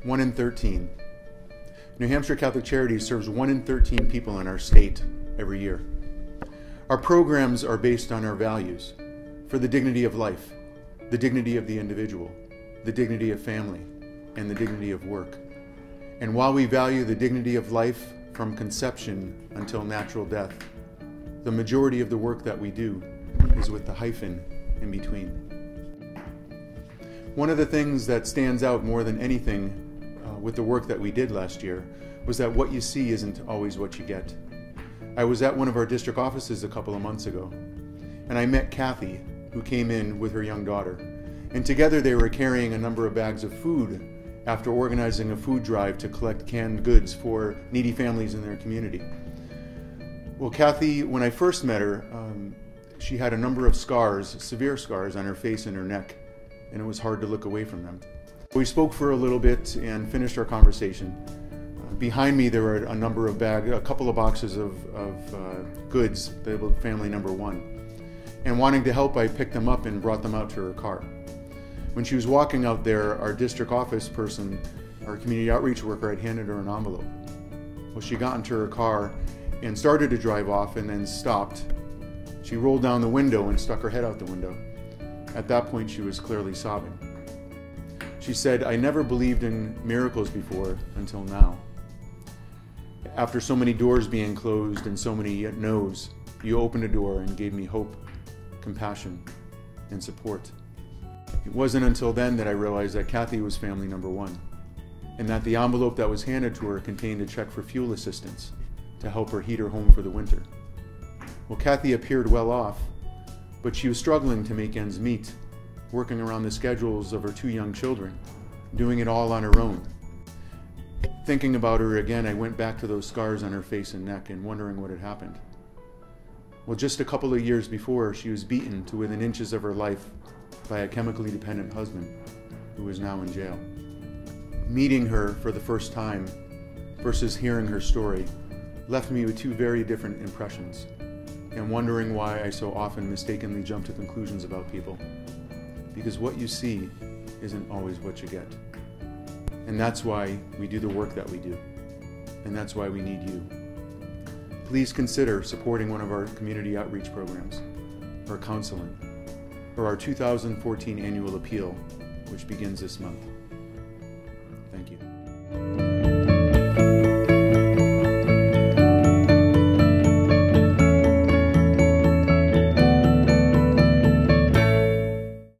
1 in 13. New Hampshire Catholic Charities serves 1 in 13 people in our state every year. Our programs are based on our values for the dignity of life, the dignity of the individual, the dignity of family, and the dignity of work. And while we value the dignity of life from conception until natural death, the majority of the work that we do is with the hyphen in between. One of the things that stands out more than anything with the work that we did last year was that what you see isn't always what you get. I was at one of our district offices a couple of months ago, and I met Kathy, who came in with her young daughter. And together they were carrying a number of bags of food after organizing a food drive to collect canned goods for needy families in their community. Well, Kathy, when I first met her, she had a number of scars, severe scars on her face and her neck, and it was hard to look away from them. We spoke for a little bit and finished our conversation. Behind me there were a couple of boxes of goods labeled family number 1. And wanting to help, I picked them up and brought them out to her car. When she was walking out there, our district office person, our community outreach worker, had handed her an envelope. Well, she got into her car and started to drive off and then stopped. She rolled down the window and stuck her head out the window. At that point, she was clearly sobbing. She said, "I never believed in miracles before until now. After so many doors being closed and so many no's, you opened a door and gave me hope, compassion, and support." It wasn't until then that I realized that Kathy was family number 1, and that the envelope that was handed to her contained a check for fuel assistance to help her heat her home for the winter. Well, Kathy appeared well off, but she was struggling to make ends meet, working around the schedules of her 2 young children, doing it all on her own. Thinking about her again, I went back to those scars on her face and neck and wondering what had happened. Well, just a couple of years before, she was beaten to within inches of her life by a chemically dependent husband who is now in jail. Meeting her for the first time versus hearing her story left me with 2 very different impressions, and wondering why I so often mistakenly jump to conclusions about people. Because what you see isn't always what you get. And that's why we do the work that we do. And that's why we need you. Please consider supporting one of our community outreach programs, or counseling, or our 2014 annual appeal, which begins this month. Thank you.